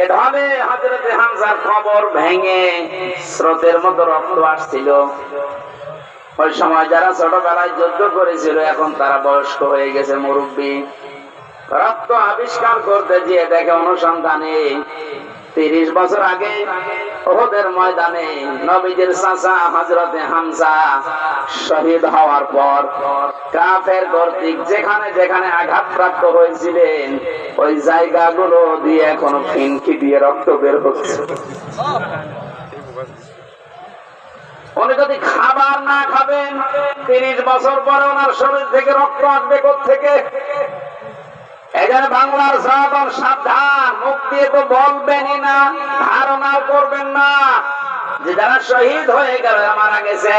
এ ঢলে হযরত হামজার কবর ভেঙে স্রোতের মতো রক্ত আসছিল। ওই সময় যারা ছোটবেলায় যুদ্ধ করেছিল এখন তারা বয়স্ক হয়ে গেছে, মুরব্বী। রক্ত আবিষ্কার করতে গিয়ে দেখে অনুসন্ধানে 30 বছর আগে উহুদের ময়দানে নবীজির চাচা হযরতে হামজা শহীদ হওয়ার পর কাফের কর্তৃক যেখানে যেখানে আঘাতপ্রাপ্ত হয়েছিলেন ওই জায়গাগুলো দিয়ে এখনো ফিনকি দিয়ে রক্ত বের হচ্ছে। উনি যদি খাবার না খাবেন 30 বছর পরে ওনার শরীর থেকে রক্ত আসবে কোত্থেকে? এখানে বাংলার জনগণ সাবধান, মুখ দিয়ে তো বলবেনই না, ধারণাও করবেন না যে যারা শহীদ হয়ে গেল, মারা গেছে,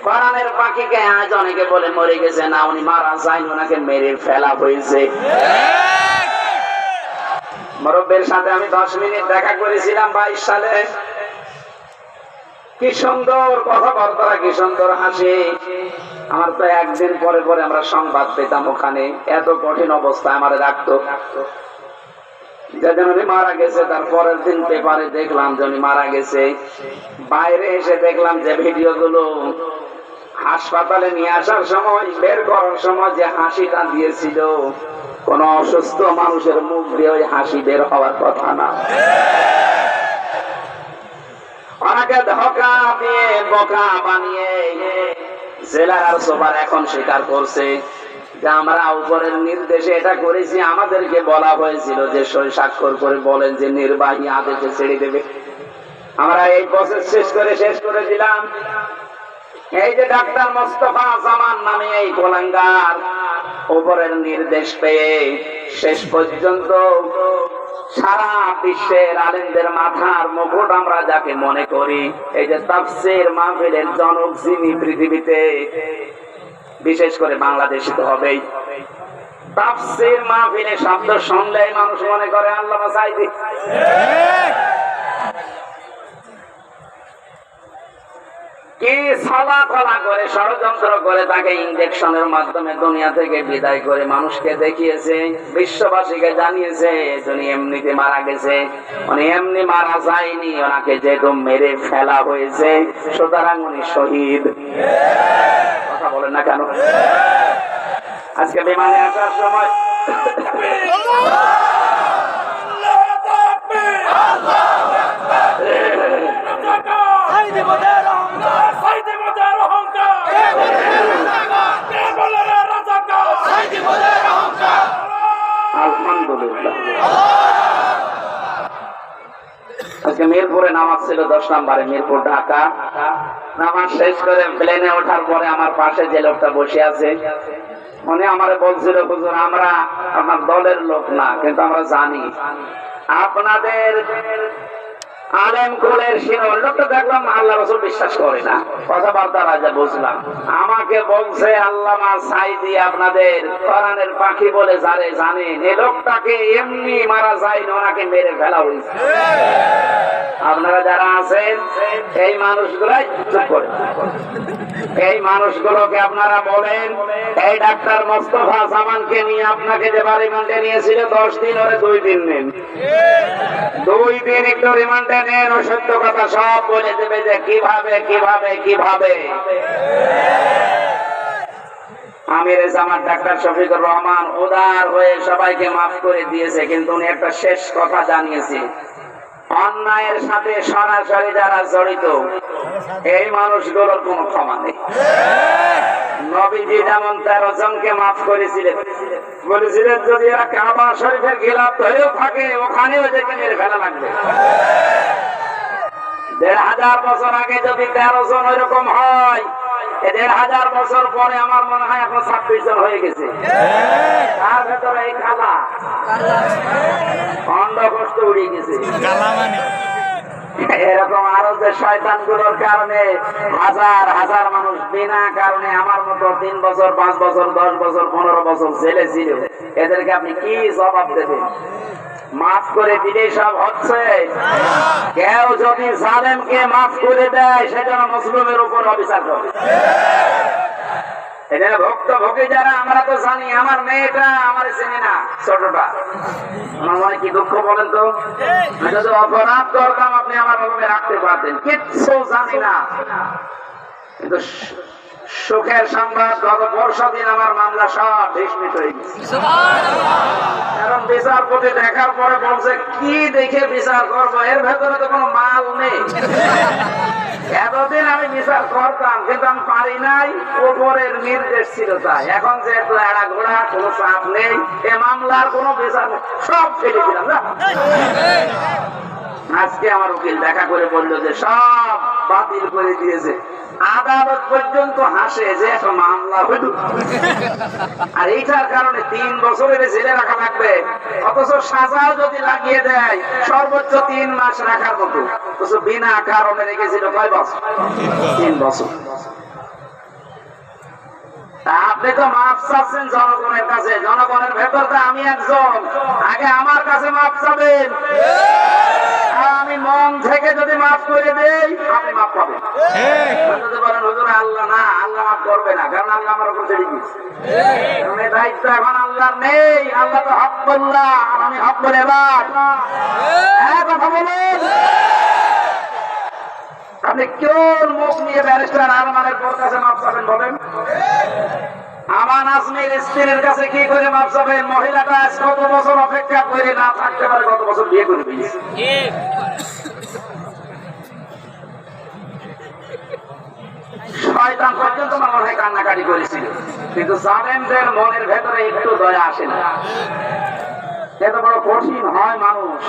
কোরআনের পাখিকে আজ অনেকে বলে মরে গেছে। না, উনি মারা যায়নি, ওনাকে মেরে ফেলা হয়েছে। মুরব্বির সাথে আমি 10 মিনিট দেখা করেছিলাম 22 সালে। কি সুন্দর কথাবার্তা, কি সুন্দর হাসি। আমার তো একদিন পরে পরে আমরা সংবাদ পেতাম ওখানে, এত কঠিন অবস্থায় আমার রাখতো। যেদিন উনি মারা গেছে তার পরের দিন পেপারে দেখলাম যে উনি মারা গেছে। বাইরে এসে দেখলাম যে ভিডিও গুলো হাসপাতালে নিয়ে আসার সময়, বের করার সময় যে হাসিটা দিয়েছিল, কোন অসুস্থ মানুষের মুখ দিয়ে ওই হাসি বের হওয়ার কথা না। ওনাকে ধোঁকা দিয়ে বোকা বানিয়ে জেলার আর সুপার এখন স্বীকার করছে যে আমরা উপরের নির্দেশে এটা করেছি। আমাদেরকে বলা হয়েছিল যে সই স্বাক্ষর করে বলেন যে নির্বাহী আদেশে ছেড়ে দেবে। আমরা এই প্রসেস শেষ করে দিলাম। এই যে ডাক্তার মোস্তফা জামান নামে এই গোলাঙ্গার উপরের নির্দেশ পেয়ে শেষ পর্যন্ত সারা বিশ্বের আলেমদের মাথার মুকুট আমরা যাকে মনে করি, এই যে তাফসীর মাহফিলের জনক যিনি পৃথিবীতে, বিশেষ করে বাংলাদেশে তো হবেই, তাফসীর মাহফিলে শব্দ শুনলেই মানুষ মনে করে আল্লামা সাঈদী। কি ছলাকলা করে ষড়যন্ত্র করে তাকে ইনজেকশনের মাধ্যমে দুনিয়া থেকে বিদায় করে মানুষকে দেখিয়েছে, বিশ্ববাসীকে জানিয়েছে উনি এমনিতে মারা গেছে। উনি এমনি মারা যায়নি, ওনাকে যেহেতু মেরে ফেলা হয়েছে সুতরাং উনি শহীদ। কথা বলেন না কেন? আজকে বিমানে আসার সময় আলহামদুলিল্লাহ, আজকে মিরপুরে নামাজ ছিল 10 নম্বরে, মিরপুর ঢাকা। নামাজ শেষ করে প্লেনে ওঠার পরে আমার পাশে যে লোকটা বসে আছে উনি আমারে বলছিল, হুজুর আমরা আপনার দলের লোক না, কিন্তু আমরা জানি আপনাদের আলেম কুলের শিরোমণি। লোকটা দেখলাম আল্লাহ রাসূল বিশ্বাস করে না, কথাবার্তা রাজা বুঝলাম। আমাকে বলছে আল্লামা সাঈদী আপনাদের কোরআনের পাখি বলে যারে জানেন, এই লোকটাকে এমনি মারা যায়নি, ওনাকে মেরে ফেলা হয়েছে। আপনারা যারা আছেন এই মানুষগুলাই চুপ করে, এই মানুষগুলোকে আপনারা বলেন এই ডাক্তার মোস্তফা জামানকে নিয়ে আপনাকে যে রিমান্ডে নিয়েছিল 10 দিন, ওরে 2 দিন নেন, 2 দিন একটু রিমান্ডে নেন। ও সত্য কথা সব বলে দেবে যে কিভাবে কিভাবে কিভাবে। আমির জামাত ডাক্তার শফিকুর রহমান উদার হয়ে সবাইকে মাফ করে দিয়েছে, কিন্তু উনি একটা শেষ কথা জানিয়েছে, অন্যায়ের সাথে সরাসরি যারা জড়িত এই মানুষগুলোর কোনো ক্ষমা নেই। নবীজি যেমন 13 জনকে মাফ করেছিলেন, বলেছিলেন যদি এরা কাবা শরীফের খিলাফ হয়েও থাকে ওখানেও ওদেরকে মেরে ফেলা লাগবে। 1500 বছর আগে যদি 13 জন ওইরকম হয়, 1500 বছর পরে আমার মনে হয় এখন 26 জন হয়ে গেছে। তার ভেতরে এই কালা অন্ধকষ্ট উড়ে গেছে। এরকম আরো যে শয়তান গুলোর কারণে হাজার হাজার মানুষ বিনা কারণে আমার মতো 3 বছর 5 বছর 10 বছর 15 বছর জেলে ছিল, এদেরকে আপনি কি জবাব দেবেন? মাফ করে দিলেই সব হচ্ছে? কেউ যদি জালেমকে মাফ করে দেয় সেজন্য মুসলিমের উপর অবিচার করে। এখানে ভক্ত ভোগে যারা, আমরা তো জানি আমার মেয়েটা আমার চেনে না, ছোটটা, আমার মনে কি দুঃখ বলেন তো। আমি যদি অপরাধ করতাম আপনি আমার বাবাকে রাখতে পারতেন, কিচ্ছু জানি না। কিন্তু সুখের সংবাদ, গত পরশু দিন আমার মামলা সব বিস্মিত হয়ে গেছে। কারণ বিচারপতি দেখার পরে বলছে কি দেখে বিচার করবো, এর ভেতরে তো কোনো মাল নেই। এতদিন আমি বিচার করতাম কিন্তু আমি পারি নাই, উপরের নির্দেশ ছিল তাই। এখন যেহেতু এড়া ঘোড়া, কোনো চাপ নেই, এ মামলার কোনো বিচার নেই, সব ফেলে দিলাম না। আজকে আমার উকিল দেখা করে বললো যে সব বাতিল করে দিয়েছে। আদালত পর্যন্ত হাসে যে একটা মামলা হইল, আর এইটার কারণে 3 বছরের জেলে রাখা লাগবে, অথচ সাজাও যদি লাগিয়ে দেয় সর্বোচ্চ 3 মাস রাখার মতো, অথচ বিনা কারণে রেখেছিল কয় বছর? 3 বছর। আপনি তো মাপ চাচ্ছেন জনগণের কাছে, জনগণের ভেতরটা আমি একজন, আগে আমার কাছে মাপ চাবেন। আমি মন থেকে যদি মাফ করে দেই আপনি মাফ পাবেন। যদি বলেন হুজুর আল্লাহ না, আল্লাহ মাফ করবে না, কারণ আল্লাহ আমার উপর ছেড়ে দিয়েছে। দায়িত্ব এখন আল্লাহর নেই, আল্লাহ তো হক বললা আর আমি হক বলে এবার কথা বলুন। আপনি কোন মুখ নিয়ে ব্যারিস্টার আরমানের পর কাছে মাফ চাবেন বলেন? আমার আজমির স্ত্রীর কাছে কি করে মাপ চাবেন? মহিলাটা কত বছর অপেক্ষা করে না থাকতে পারে, কত বছর বিয়ে করে দিয়েছে। শয়তান পর্যন্ত মনে হয় কান্নাকাটি করেছিল, কিন্তু জালেমদের মনের ভেতরে একটু দয়া আসে না। এত বড় কঠিন হয় মানুষ,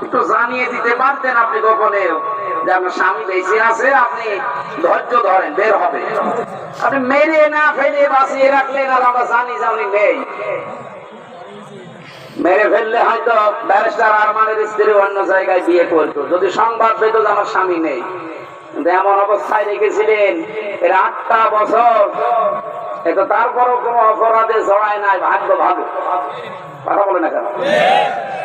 একটু জানিয়ে দিতে পারতেন আপনি গোপনেও যে আপনার স্বামী বেঁচে আছে, আপনি ধৈর্য ধরেন, বের হবে। আপনি মেরে না ফেলে বাঁচিয়ে রাখলেন, আর আমরা জানি যে উনি নেই। মেরে ফেললে হয়তো ব্যারিস্টার আরমানের স্ত্রী অন্য জায়গায় বিয়ে করতো, যদি সংবাদ পেত যে আমার স্বামী নেই। কিন্তু এমন অবস্থায় রেখেছিলেন এর 8টা বছর, এটা তারপরও কোনো অপরাধে জড়ায় নাই, ভাগ্য ভালো। কথা বলে না কেন?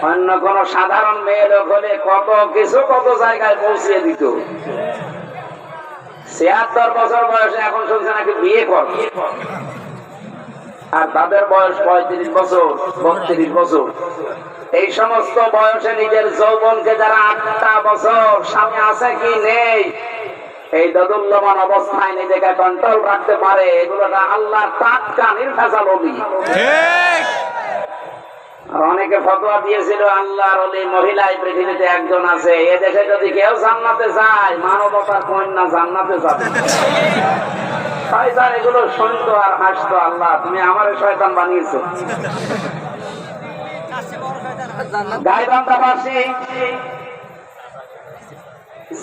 অন্য কোন সাধারণ মেয়ে লোক হলে কত কিছু কত জায়গায় পৌঁছে দিত। 76 বছর বয়সে এখন শুনছে নাকি বিয়ে কর, আর তাদের বয়স 35 বছর 32 বছর। এই সমস্ত বয়সে নিজের যৌবনকে যারা 8টা বছর স্বামী আছে কি নেই এই দোদুল্যমান অবস্থায় নিজেকে কন্ট্রোল রাখতে পারে, এগুলো আল্লাহর টাটকা নির্ভেজাল ওলি। অনেকে ফতোয়া দিয়েছিল আল্লাহর ওলি মহিলা এই পৃথিবীতে একজন আছে, এদেশে যদি কেউ জান্নাতে যায় মানবতার কন্যা জান্নাতে যাবে। শয়তান এগুলো শুনতো আর হাসতো, আল্লাহ তুমি আমারে শয়তান বানিয়েছো। গাইবান্ধাবাসী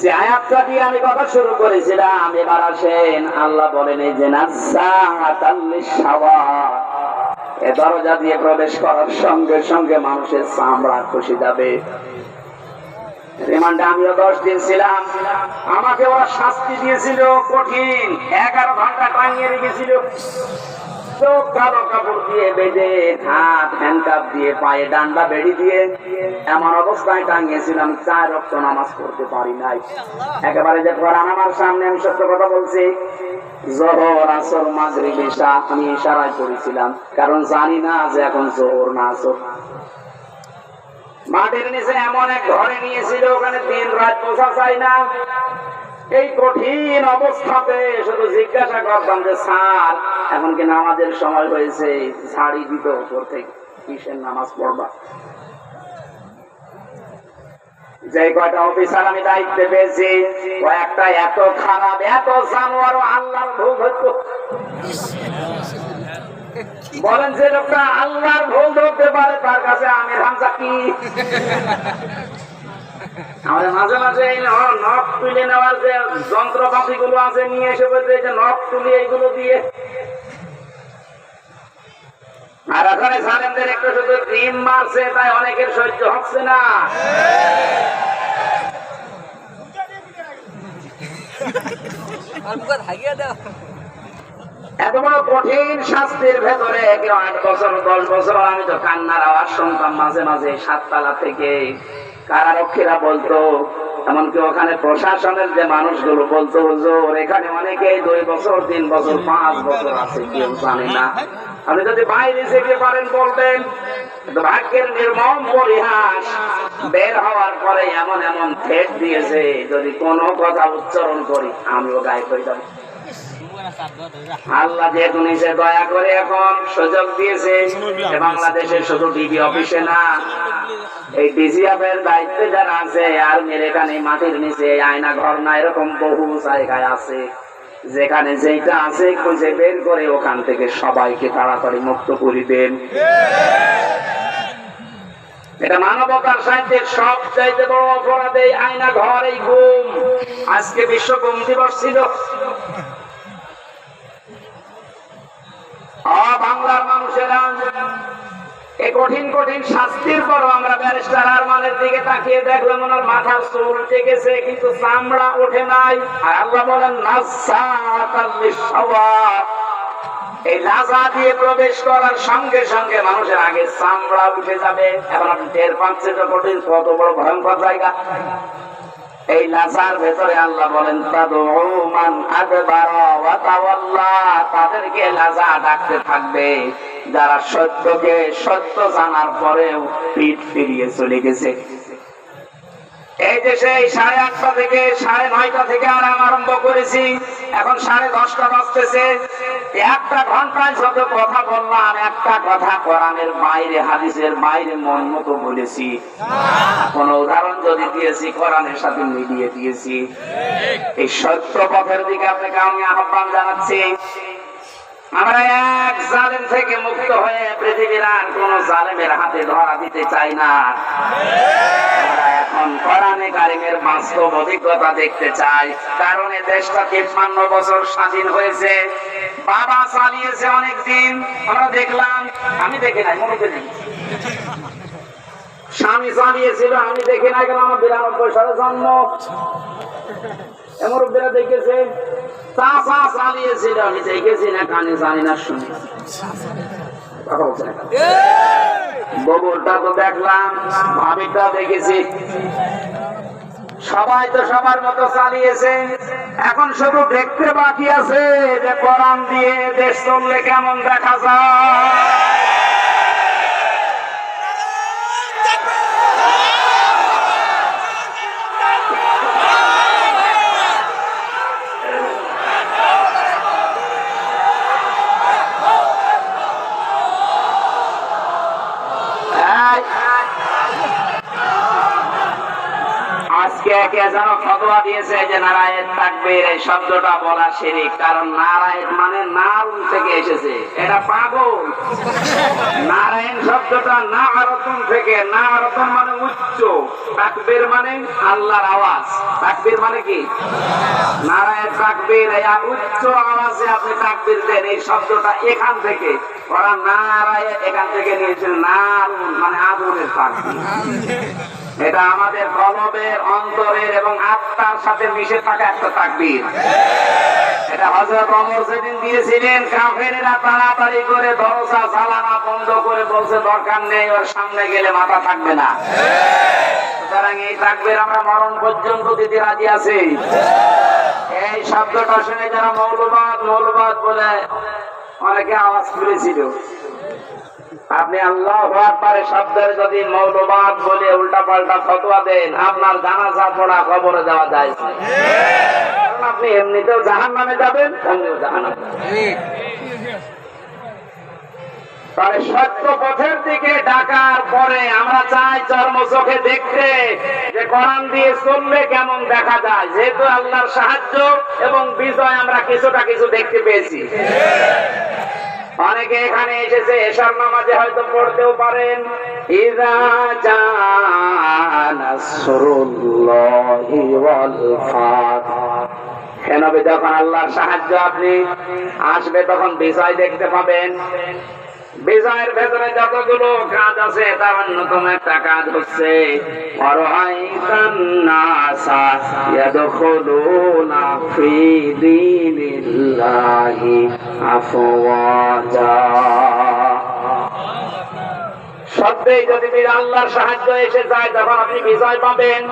যে আয়াতটা দিয়ে আমি কথা শুরু করেছিলাম, এবার আসেন আল্লাহ বলেন এই যে এ দরজা দিয়ে প্রবেশ করার সঙ্গে সঙ্গে মানুষের চামড়া খসে যাবে। রিমান্ডে আমিও 10 দিন ছিলাম, আমাকে ওরা শাস্তি দিয়েছিল কঠিন, 11 ঘন্টা টাঙিয়ে রেখেছিল, চোখ কালো কাপড় দিয়ে বেঁধে, হাত হ্যান্ডকাপ দিয়ে, পায়ে ডান্ডা বেড়ি দিয়ে এমন অবস্থায় টাঙিয়েছিলাম 4 ওয়াক্ত নামাজ পড়তে পারি নাই। একেবারে যে কোরআন আমার সামনে, আমি সত্য কথা বলছি, যোহর আসর মাগরিব ইশা আমি ইশারায় পড়েছিলাম, কারণ জানি না যে এখন যোহর না আসর। মাটির নিচে এমন এক ঘরে নিয়েছিল, ওখানে 3 রাত বোঝা যায় না। এই কঠিন অবস্থাতে শুধু জিজ্ঞাসা করতাম যে স্যার এখন কি নামাজের সময় হয়েছে, ছাড়ি দিত উপর থেকে, কিসের নামাজ পড়বা? যে কয়টা অফিসার আমি দায়িত্বে পেয়েছি কয়েকটা এত খারাপ, এত জানোয়ার, আল্লাহর ভুল হতো। বলেন যে লোকটা আল্লাহর ভুল ধরতে পারে তার কাছে আমির হামজা কি? আমাদের মাঝে মাঝে এই নখ তুলে নেওয়ার যে যন্ত্রপাতি গুলো আছে নিয়ে এসে বলতে যে নখ তুলি এইগুলো দিয়ে, আর ওখানে জালেমদের একটু শুধু ক্রিম মারছে, তাই অনেকের সহ্য হচ্ছে না। এত বড় কঠিন শাস্তির ভেতরে কেউ 8 বছর 10 বছর, আমি তো কান্নার আওয়াজ শুনতাম মাঝে মাঝে 7 তলা থেকে। কারারক্ষীরা বলতো এমনকি ওখানে প্রশাসনের যে মানুষগুলো বলতো হুজুর এখানে অনেকেই 2 বছর 3 বছর 5 বছর আছে, কেউ জানে না। আপনি যদি বাইরে যেতে পারেন বলবেন। ভাগ্যের নির্মম পরিহাস, বের হওয়ার পরে এমন এমন ঠেট দিয়েছে, যদি কোনো কথা উচ্চারণ করি আমিও গায়েব হয়ে যাব। আল্লাহ যেহেতু নিজে দয়া করে এখন সুযোগ দিয়েছে, বাংলাদেশের শুধু ডিবি অফিসে না, এই ডিজিএফ এর দায়িত্বে যারা আছে, আর্মির এখানে মাটির নিচে আয়না ঘর না, এরকম বহু জায়গায় আছে, যেখানে যেটা আছে খুঁজে বের করে ওখান থেকে সবাইকে তাড়াতাড়ি মুক্ত করে দেন। এটা মানবতার সাহিত্যের সব চাইতে বড় অপরাধ, এই আয়না ঘর, এই গুম। আজকে বিশ্ব গুম দিবস ছিল। বাংলার মানুষেরা এই কঠিন কঠিন শাস্তির পরও আমরা ব্যারিস্টার আরমানের দিকে তাকিয়ে দেখলাম ওনার মাথার চুল উঠে গেছে, কিন্তু চামড়া ওঠে নাই। আর আল্লাহ বলেন এই লাজা দিয়ে প্রবেশ করার সঙ্গে সঙ্গে মানুষের আগে চামড়া উঠে যাবে। এখন আপনি টের পাচ্ছেন কঠিন কত বড় ভয়ঙ্কর জায়গা। এই লাজার ভেতরে আল্লাহ বলেন তাদেরকে লাজা ডাকতে থাকবে যারা সত্যকে সত্য জানার পরেও পিঠ ফিরিয়ে চলে গেছে। এই দেশে 8:30 থেকে 9:30 থেকে আরাম আরম্ভ করেছি, এখন 10:30 বাজতেছে। একটা ঘন্টায় যত কথা বললাম, একটা কথা কোরআনের বাইরে, হাদিসের বাইরে মন মতো বলেছি। কোন উদাহরণ যদি দিয়েছি কোরআনের সাথে মিলিয়ে দিয়েছি। এই সত্য পথের দিকে আপনাকে আমি আহ্বান জানাচ্ছি। আমরা এক জালেম থেকে মুক্ত হয়ে পৃথিবীর আর কোন জালেমের হাতে ধরা দিতে চাই না। আমরা এখন কোরআনে কারিমের বাস্তব অভিজ্ঞতা দেখতে চাই, কারণ এই দেশটা 53 বছর স্বাধীন হয়েছে। বাবা চালিয়েছে অনেকদিন, আমরা দেখলাম। আমি দেখি নাই, মনে করি স্বামী চালিয়েছিল, আমি দেখি নাই, কেন আমার 92 সালে জন্ম। মুরব্বীরা দেখেছে। চাচা চালিয়েছিল, আমি দেখেছি না, কানে জানি না, শুনি। বগুড়টা তো দেখলাম, ভাবিটা দেখেছি। সবাই তো সবার মতো চালিয়েছে। এখন শুধু দেখতে বাকি আছে যে কোরআন দিয়ে দেশ চললে কেমন দেখা যায়। কে যেন ফতোয়া দিয়েছে যে নারায়েণ তাকবীর এই শব্দটা বলা শিরক, কারণ নারায়েণ মানে নারুন থেকে এসেছে। এটা পাগল। নারায়েণ শব্দটা নারতন থেকে, নারতন মানে উচ্চ, তাকবীর মানে আল্লাহর আওয়াজ। তাকবীর মানে কি? নারায়েণ তাকবীর, এই উচ্চ আওয়াজে আপনি তাকবীর দেন, এই শব্দটা এখান থেকে। ওরা নারায়েণ এখান থেকে নিয়েছেন, নারুন মানে আগুনের তাকবীর। এটা আমাদের কলবের, অন্তরের এবং আত্মার সাথে মিশে থাকা একটা তাকবীর। এটা হযরত ওমর যেদিন দিয়েছিলেন, কাফেরেরা তাড়াতাড়ি করে দরজা জ্বালানা বন্ধ করে বলছে দরকার নেই, ওর সামনে গেলে মাথা থাকবে না। সুতরাং এই তাকবীর আমরা মরণ পর্যন্ত দিতে রাজি আছি। এই শব্দটা শুনে যারা মৌলবাদ মৌলবাদ বলে অনেকে আওয়াজ তুলেছিল, আপনি আল্লাহু আকবার শব্দের যদি মৌলবাদ বলে উল্টা পাল্টা ফতোয়া দেন, আপনার জানাজা পড়া কবরে যাওয়া যায়। কারণ আপনি এমনিতেও জাহান্নামে যাবেন, অমনিও জাহান্নামে। তাহলে সত্য পথের দিকে ডাকার পরে আমরা চাই চর্ম চোখে দেখতে যে কোরআন দিয়ে চললে কেমন দেখা যায়। যেহেতু আল্লাহর সাহায্য এবং বিজয় আমরা কিছুটা কিছু দেখতে পেয়েছি। অনেকে এখানে এসেছে, এশার নামাজে হয়তো পড়তেও পারেন, ইযা জাআ নাসরুল্লাহি ওয়াল ফাত। কেন? যখন আল্লাহর সাহায্য আপনি আসবে তখন বিজয় দেখতে পাবেন। বিজয়ের ভেতরে যতগুলো কাজ আছে তার অন্যতম একটা কাজ হচ্ছে ওয়ারাআইতান নাসা ইয়াদখুলুনা ফি দীনিল্লাহি আফওয়াজা। সত্যিই যদি আল্লাহর সাহায্য এসে যায় তখন আপনি বিজয় পাবেন।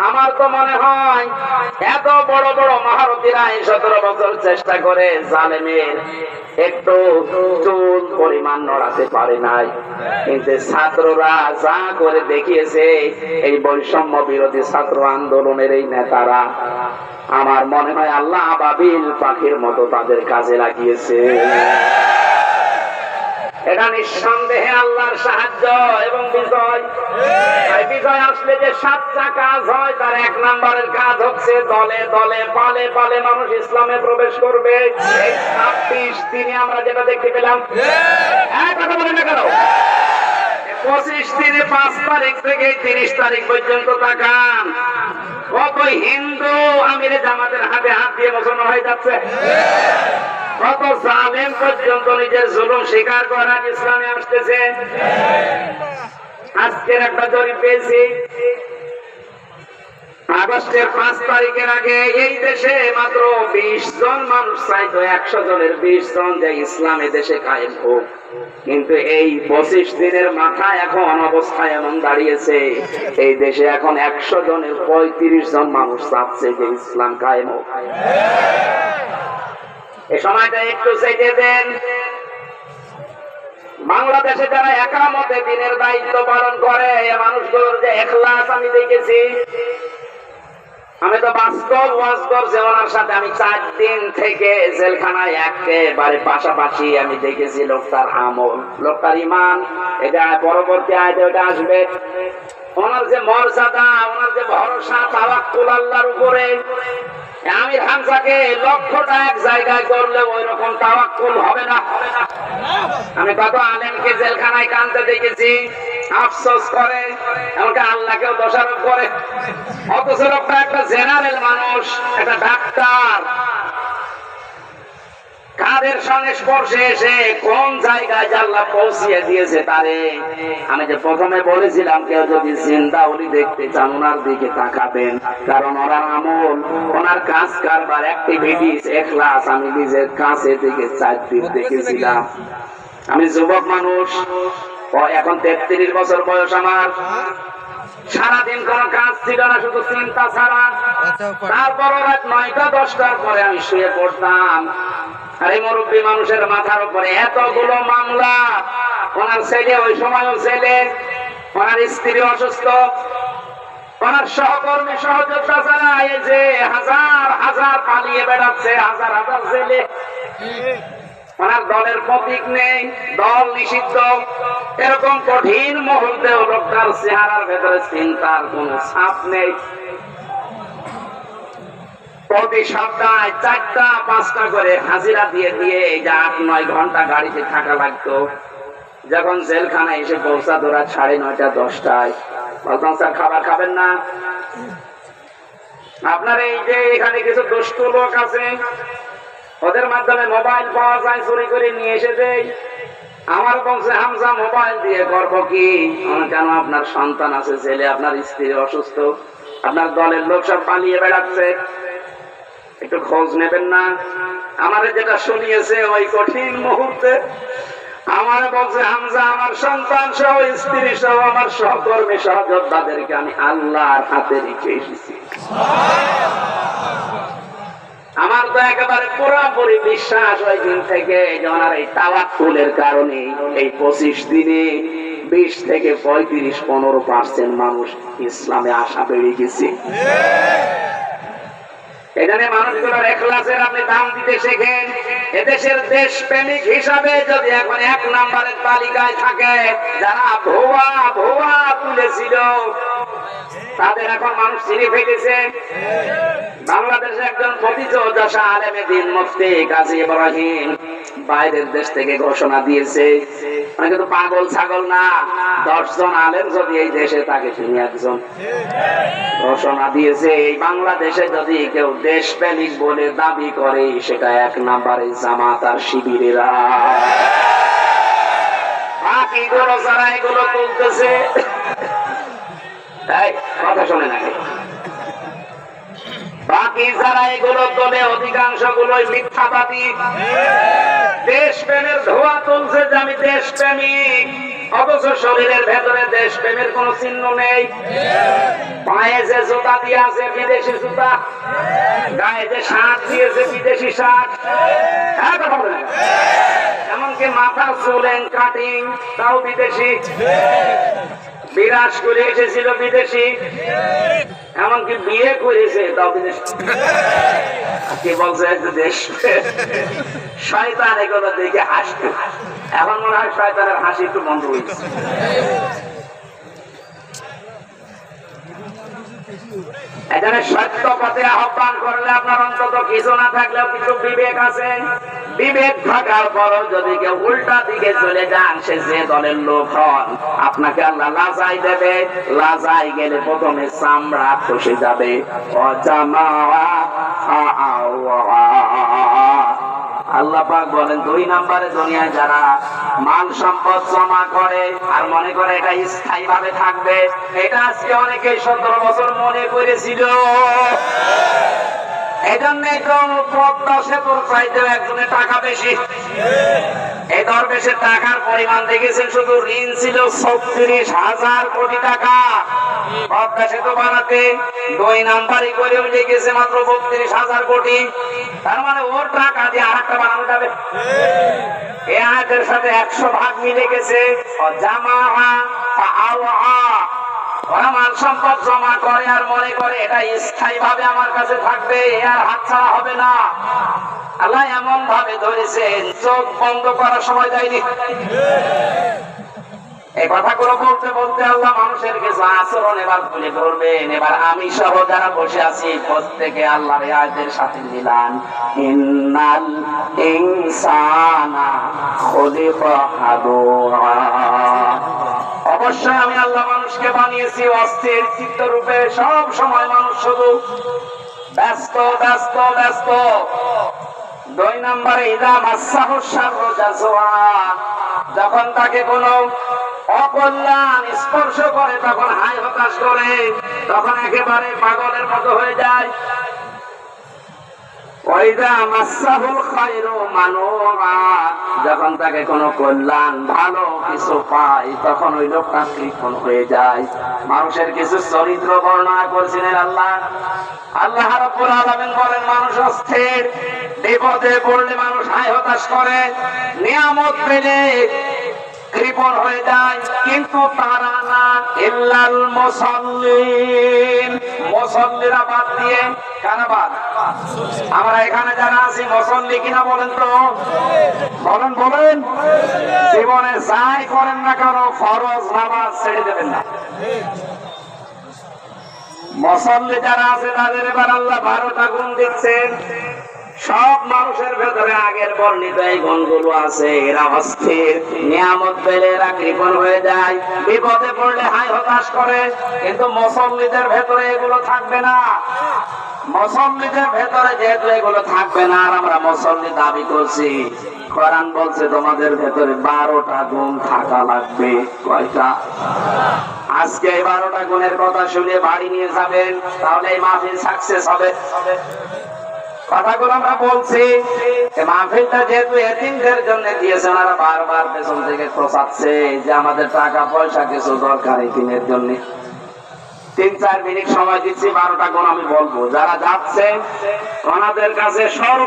আমার তো মনে হয় এত বড় বড় মহারথীরা 17 বছর চেষ্টা করে জালেমের একটু চুল পরিমাণ নড়াতে পারে নাই, কিন্তু ছাত্ররা যা করে দেখিয়েছে, এই বৈষম্য বিরোধী ছাত্র আন্দোলনের এই নেতারা, আমার মনে হয় আল্লাহ আবাবিল পাখির মতো তাদের কাজে লাগিয়েছে। এটা নিঃসন্দেহে আল্লাহর সাহায্য এবং বিজয়। বিজয় আসলে যে 7টা কাজ হয়, তার 1 নম্বরের কাজ হচ্ছে দলে দলে পালে পালে মানুষ ইসলামে প্রবেশ করবে। এই 26 দিনে আমরা যেটা দেখতে পেলাম, কথা বলেন না কেন, 25 দিনে 5 তারিখ থেকে 30 তারিখ পর্যন্ত তাকান, কত হিন্দু আমিরে জামাতের হাতে হাত দিয়ে মুসলমান হয়ে যাচ্ছে, কত জালেম পর্যন্ত নিজের জুলুম স্বীকার করা ইসলামে আসতেছে। আজকের একটা জরিপ পেয়েছি, আগস্টের 5 তারিখের আগে এই দেশে মাত্র 20 জন মানুষ চাইতো 100 জনের 20 জন যে ইসলামে দেশে কায়েম হোক, কিন্তু এই 25 দিনের মাথায় এখন অবস্থা এমন দাঁড়িয়েছে, এই দেশে এখন 100 জনের 35 জন মানুষ চাচ্ছে যে ইসলাম কায়েম হোক। এই সময়টা একটু চাইতে দেন। বাংলাদেশে যারা একামতে দিনের দায়িত্ব পালন করে, এই মানুষগুলোর যে ইখলাস আমি দেখেছি, আমি তো বাস্তব ওয়াজ করছি ওনার সাথে, আমি 4 দিন থেকে জেলখানায় একেবারে পাশাপাশি আমি দেখেছি লোকটার আমল, লোকটার ইমান। এটা পরবর্তী আয়াতে ওটা আসবে। ওনার যে মর্যাদা, ওনার যে ভরসা, তাওয়াক্কুল আল্লাহর উপরে। আমির হামজাকে লক্ষ্যটা এক জায়গায় করলে ওই রকম তাওয়াক্কুল হবে না। আমি কত আলেমকে জেলখানায় কাঁদতে দেখেছি, আফসোস করে, এমনকি আল্লাহকেও দোষারোপ করে, অথচ লোকটা একটা জেনারেল মানুষ, একটা ডাক্তার, কাদের সংস্পর্শে এসে কোন জায়গায় আল্লাহ পৌঁছিয়ে দিয়েছে তারে। আমি যে প্রথমে বলেছিলাম, কেউ যদি জিন্দা উনি দেখতে চান ওনার দিকে তাকাবেন, কারণ ওনার আমল, ওনার কাজ কারবার, অ্যাক্টিভিটিস, ইখলাস আমি নিজের কাছে থেকে 4 দিন দেখেছিলাম। আমি যুবক মানুষ, এখন 33 বছর বয়স আমার, সারাদিন কোন কাজ ছিল না, শুধু চিন্তা ছাড়া। তারপর রাত 9টা 10টার পরে আমি শুয়ে পড়তাম, আর এই মুরব্বী মানুষের মাথার উপরে এতগুলো মামলা। ওনার ছেলে, ওই সময়ও ছেলে, ওনার স্ত্রী অসুস্থ, ওনার সহকর্মী সহযোদ্ধা ছাড়া এই যে হাজার হাজার পালিয়ে বেড়াচ্ছে, হাজার হাজার ছেলে। ওনার দলের প্রতীক নেই, দল নিষিদ্ধ, এরকম কঠিন মুহূর্তেও লোকটার চেহারার ভেতরে চিন্তার কোন ছাপ নেই। প্রতি সপ্তাহে 4টা 5টা করে হাজিরা দিয়ে দিয়ে এই যে 8-9 ঘন্টা গাড়িতে থাকা লাগতো। যখন জেলখানায় এসে পৌঁছাতো রাত 9:30 10টায়, বলতাম স্যার খাবার খাবেন না? আপনার এই যে এখানে কিছু দুষ্ট লোক আছে, ওদের মাধ্যমে মোবাইল পাওয়া যায়, চুরি করে নিয়ে এসে দেয়। আমার বলছে, হামজা মোবাইল দিয়ে করবো কি? কেন, আপনার সন্তান আছে, ছেলে, আপনার স্ত্রী অসুস্থ, আপনার দলের লোক সব পালিয়ে বেড়াচ্ছে, একটু খোঁজ নেবেন না? আমার যেটা শুনিয়েছে ওই কঠিন মুহূর্তে আমার বলছে, হামজা আমার সন্তান সহ, স্ত্রী সহ, আমার সহকর্মী সহযোদ্ধাদেরকে আমি আল্লাহর হাতে রেখে এসেছি। আমার তো একেবারে পুরোপুরি বিশ্বাস ওই দিন থেকে যে ওনার এই তাওয়াক্কুলের কারণে এই 25 দিনে 20 থেকে 35-15% মানুষ ইসলামে আসা বেড়ে গেছে। এখানে মানুষগুলোর ইখলাসের আপনি দাম দিতে শেখেন। এদেশের দেশপ্রেমিক হিসাবে যদি এখন 1 নম্বরের তালিকায় থাকে যারা ভুয়া ভুয়া তুলেছিল, তাদের এখন মানুষ চিনে ফেলেছে। বাংলাদেশে একজন প্রতিযোগিতা আলেমে দ্বীন মুফতি কাজী ইব্রাহিম বাইরের দেশ থেকে ঘোষণা দিয়েছে, মানে কিন্তু পাগল ছাগল না, 10 জন আলেম যদি এই দেশে থাকে তিনি একজন। ঘোষণা দিয়েছে এই বাংলাদেশে যদি কেউ দেশপ্রেমিক বলে দাবি করে সেটা 1 নম্বরে জামাত আর শিবিরেরা। বাকিগুলো যারা এগুলো তুলতেছে, কথা শোনে না, বাকি যারা এগুলো তোলে অধিকাংশ গুলোই মিথ্যাবাদী। দেশপ্রেমের ধোয়া তুলছে যে আমি দেশপ্রেমিক, অথচ শরীরের ভেতরে দেশপ্রেমের কোন চিহ্ন নেই। পায়ে যে জুতা দিয়ে আছে বিদেশি জুতা, গায়ে যে শার্ট দিয়েছে বিদেশি শার্ট, এমনকি মাথার চুলেন কাটিং তাও বিদেশি, বিরাজ করে এসেছিল বিদেশি, এমনকি বিয়ে করেছে তাও বিদেশি। কি বলছে দেশ শয়তান এগুলো দেখে হাসতে, এখন মনে হয় শয়তানের হাসি একটু বন্ধ হয়েছে। এখানে সত্য পথে আহ্বান করলে আপনার অন্তত কিছু না থাকলেও কিছু বিবেক আছে। বিবেক থাকার পরও যদি কেউ উল্টা দিকে চলে যান, সে যে দলের লোক হন, আপনাকে আল্লাহ লাজাই দেবে। লাজাই গেলে প্রথমে চামড়া খসে যাবে। আল্লাহ পাক বলেন 2 নম্বরে দুনিয়ায় যারা মাল সম্পদ জমা করে আর মনে করে এটা স্থায়ী ভাবে থাকবে, এটা আজকে অনেকে 17 বছর মনে করেছিল। এই জন্যই তো পদ্মা সেতুর চাইতেও একজনের টাকা বেশি। এই দরবেশের টাকার পরিমাণ দেখেছেন, শুধু ঋণ ছিল 36,000 কোটি টাকা। পদ্মা সেতু বানাতে 2 নাম্বারই করে লিখেছে মাত্র 32,000 কোটি। তার মানে ওর টাকা দিয়ে আরেকটা বানানো যাবে। এই আয়াতের সাথে 100 ভাগ মিলে গেছে। ওরা মাল সম্পদ জমা করে আর মনে করে এটা স্থায়ী ভাবে আমার কাছে থাকবে, আর হাতছাড়া হবে না। আল্লাহ এমন ভাবে ধরেছেন, চোখ বন্ধ করার সময় দেয়নি। এই কথাগুলো বলতে বলতে আল্লাহ মানুষের কিছু আচরণ এবার তুলে ধরবেন। এবার আমি সহ যারা বসে আছি প্রত্যেকে আল্লাহর আয়াতের সাথে মিলান। ইন্নাল ইনসানা খুলিকা হালুআ। অবশ্যই আমি আল্লাহ মানুষকে বানিয়েছি অস্থির চিত্ত রূপে। সব সময় মানুষ শুধু ব্যস্ত ব্যস্ত ব্যস্ত। 2 নম্বরে ইদা মাসাহু শাররু জাযুআ। যখন তাকে কোনো অকল্যাণ স্পর্শ করে তখন হায় হতাশ করে, তখন একেবারে পাগলের মতো হয়ে যায়। যখন তাকে কোনো কল্যাণ ভালো কিছু পায় তখন ওই লোকটা কৃপণ হয়ে যায়। মানুষের কিছু চরিত্র বর্ণনা করছিলেন আল্লাহ। আল্লাহ রাব্বুল আলামিন বলেন, মানুষ অস্থির, বিপদে পড়লে মানুষ হায় হতাশ করে, নিয়ামত পেলে কৃপণ হয়ে যায়। কিন্তু তারা না, ইল্লাল মুসাল্লিন। মুসাল্লিরা বাদ দিয়ে কারা বাদ? আমরা এখানে যারা আছি মুসাল্লি কিনা বলেন তো? বলেন বলেন। জীবনে যাই করেন না কেন ফরজ নামাজ ছেড়ে দেবেন না। মুসাল্লি যারা আছে তাদের এবার আল্লাহ 12টা গুণ দিচ্ছেন। সব মানুষের ভেতরে আগের বর্ণিত এই গুণগুলো আছে। এরা অস্থির, নিয়ামত পেলে এরা কৃপণ হয়ে যায়, বিপদে পড়লে হায় হতাশ করে। কিন্তু মুসল্লিদের ভেতরে এগুলো থাকবে না। মুসল্লিদের ভেতরে যেহেতু এগুলো থাকবে না, আর আমরা মুসল্লি দাবি করছি, কোরআন বলছে তোমাদের ভেতরে 12টা গুণ থাকা লাগবে। কয়টা? আজকে এই 12টা গুণের কথা শুনে বাড়ি নিয়ে যাবেন, তাহলে এই মাহফিল সাকসেস হবে। কথাগুলো আমরা বলছি, মাহফিলটা যেহেতু এতিমদের জন্য দিয়েছেন, ওরা বারবার পেছন থেকে খোঁচাচ্ছে যে আমাদের টাকা পয়সা কিছু দরকার এতিমের জন্য। 3-4 মিনিট সময় দিচ্ছি, 12টা গুণ আমি বলবো। যারা যাচ্ছে ওনাদের কাছে সর্ব